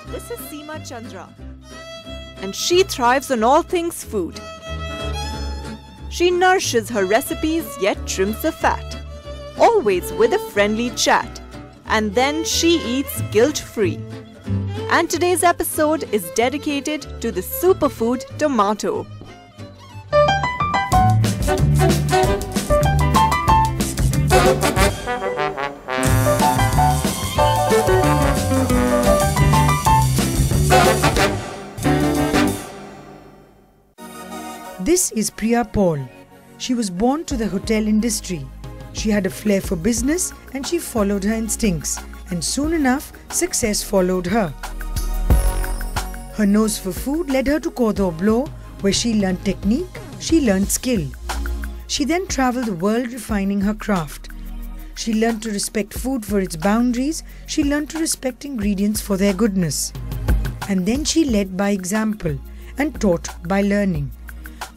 This is Seema Chandra, and she thrives on all things food. She nourishes her recipes yet trims the fat, always with a friendly chat, and then she eats guilt-free. And today's episode is dedicated to the superfood tomato. This is Priya Paul. She was born to the hotel industry. She had a flair for business and she followed her instincts. And soon enough, success followed her. Her nose for food led her to Cordon Bleu, where she learned technique, she learned skill. She then travelled the world refining her craft. She learned to respect food for its boundaries. She learned to respect ingredients for their goodness. And then she led by example and taught by learning.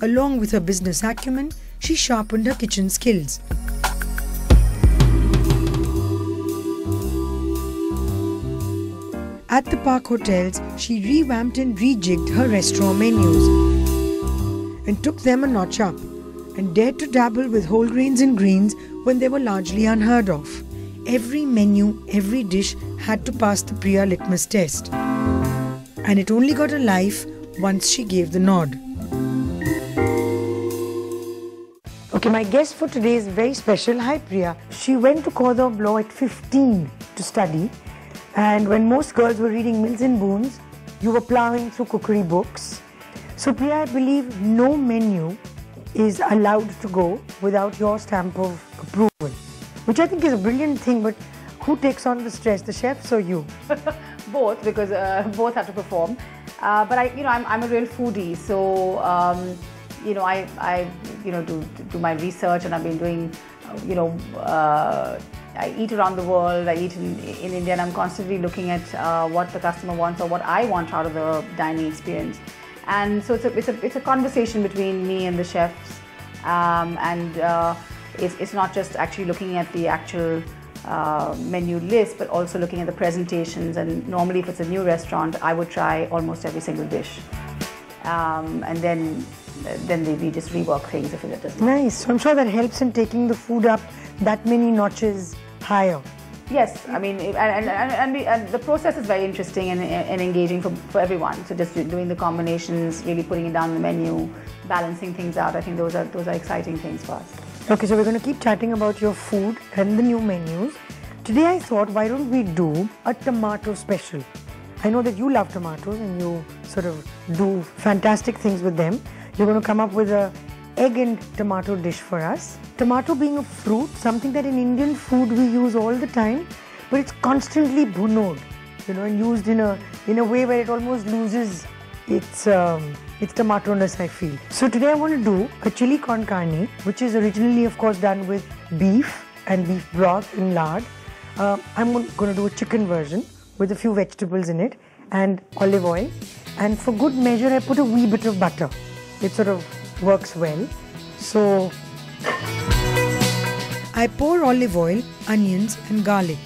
Along with her business acumen, she sharpened her kitchen skills. At the Park Hotels, she revamped and rejigged her restaurant menus and took them a notch up and dared to dabble with whole grains and greens when they were largely unheard of. Every menu, every dish had to pass the Priya litmus test. And it only got a life once she gave the nod. Okay, my guest for today is very special. Hi Priya. She went to Cordon Bleu at 15 to study, and when most girls were reading Mills and Boons, you were plowing through cookery books. So Priya, I believe no menu is allowed to go without your stamp of approval, which I think is a brilliant thing, but who takes on the stress, the chefs or you? Both, because both have to perform. But I'm a real foodie, so I do my research, and I've been doing, I eat around the world, I eat in India, and I'm constantly looking at what the customer wants or what I want out of the dining experience. And so it's a conversation between me and the chefs, it's not just actually looking at the actual menu list, but also looking at the presentations. And normally, if it's a new restaurant, I would try almost every single dish, and then we just rework things if it doesn't. Nice. So I'm sure that helps in taking the food up that many notches higher. Yes, I mean, and the process is very interesting and engaging for everyone. So just doing the combinations, really putting it down the menu, balancing things out. I think those are exciting things for us. Okay, so we're going to keep chatting about your food and the new menus. Today I thought, why don't we do a tomato special? I know that you love tomatoes and you sort of do fantastic things with them. You're going to come up with an egg and tomato dish for us. Tomato being a fruit, something that in Indian food we use all the time, but it's constantly bhunod, and used in a way where it almost loses its tomato-ness, I feel. So today I want to do a chili con carne, which is originally, of course, done with beef and beef broth and lard. I'm going to do a chicken version with a few vegetables in it and olive oil. And for good measure, I put a wee bit of butter. It sort of works well. So I pour olive oil, onions and garlic.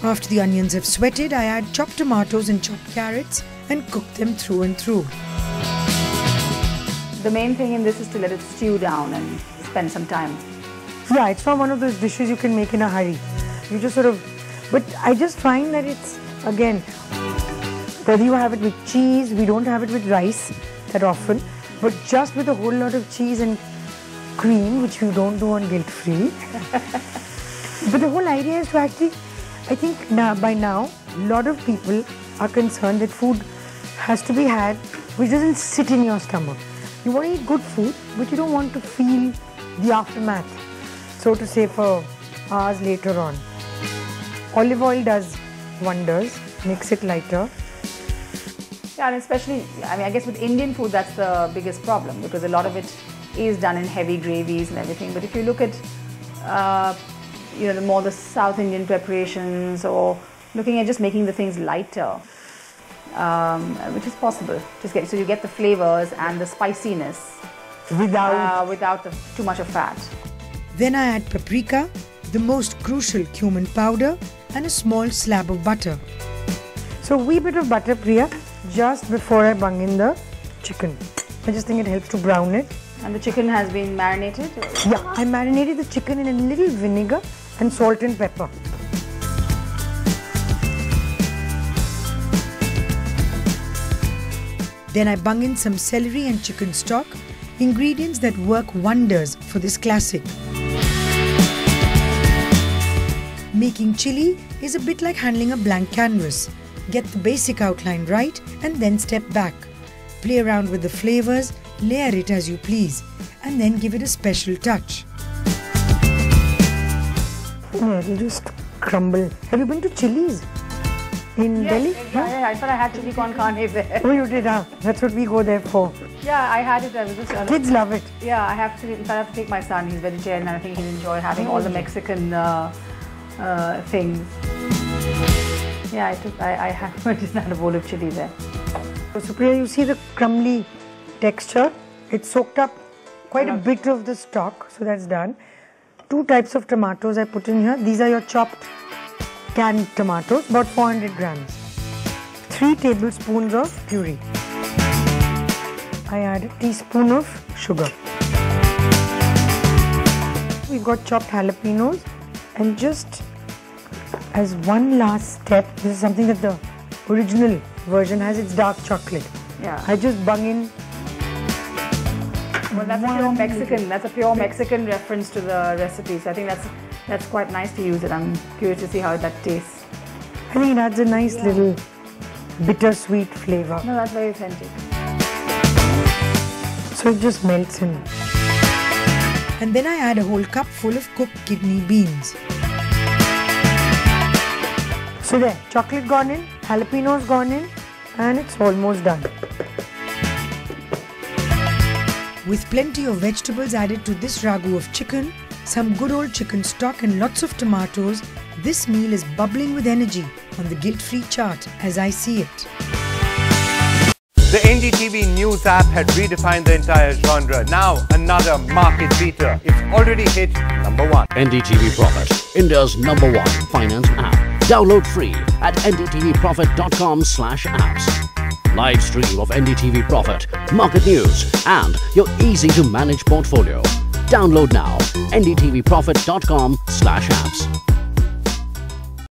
After the onions have sweated, I add chopped tomatoes and chopped carrots and cook them through and through. The main thing in this is to let it stew down and spend some time. Yeah, it's not one of those dishes you can make in a hurry. You just but I just find that it's, again, whether you have it with cheese, we don't have it with rice that often, but just with a whole lot of cheese and cream, which we don't do on guilt-free. But the whole idea is to actually, I think by now, a lot of people are concerned that food has to be had which doesn't sit in your stomach. You want to eat good food, but you don't want to feel the aftermath, so to say, for hours later on. Olive oil does wonders, makes it lighter. Yeah, and especially, I guess with Indian food, that's the biggest problem, because a lot of it is done in heavy gravies and everything. But if you look at, the South Indian preparations, or looking at just making the things lighter, which is possible. So you get the flavors and the spiciness without too much of fat. Then I add paprika, the most crucial cumin powder, and a small slab of butter. So wee bit of butter, Priya, just before I bung in the chicken. I just think it helps to brown it. And the chicken has been marinated? Yeah, I marinated the chicken in a little vinegar and salt and pepper. Then I bung in some celery and chicken stock, ingredients that work wonders for this classic. Making chili is a bit like handling a blank canvas. Get the basic outline right and then step back. Play around with the flavors, layer it as you please, and then give it a special touch. Yeah, it'll just crumble. Have you been to Chili's in Delhi? Yeah, I thought I had chili con carne there. Oh, you did, huh? That's what we go there for. Yeah, I had it. I was just, Kids love it. Yeah, I have to take my son. He's vegetarian, and I think he'll enjoy having all the Mexican things. Yeah, I had a bowl of chili there. So Priya, you see the crumbly texture? It's soaked up quite a bit of the stock, so that's done. 2 types of tomatoes I put in here. These are your chopped canned tomatoes, about 400 grams. 3 tablespoons of puree. I add a teaspoon of sugar. We've got chopped jalapenos, and just as one last step, this is something that the original version has, it's dark chocolate. Yeah. I just bung in. Well, that's a pure Mexican. That's a pure Mexican reference to the recipe. So I think that's quite nice to use it. I'm curious to see how that tastes. I think it adds a nice little bittersweet flavor. No, that's very authentic. So it just melts in. And then I add a whole cup full of cooked kidney beans. So there, chocolate gone in, jalapenos gone in, and it's almost done. With plenty of vegetables added to this ragu of chicken, some good old chicken stock and lots of tomatoes, this meal is bubbling with energy on the guilt-free chart as I see it. The NDTV news app had redefined the entire genre. Now another market beater. It's already hit #1. NDTV Profit, India's #1 finance app. Download free at ndtvprofit.com/apps. Live stream of NDTV Profit, market news and your easy to manage portfolio. Download now ndtvprofit.com/apps.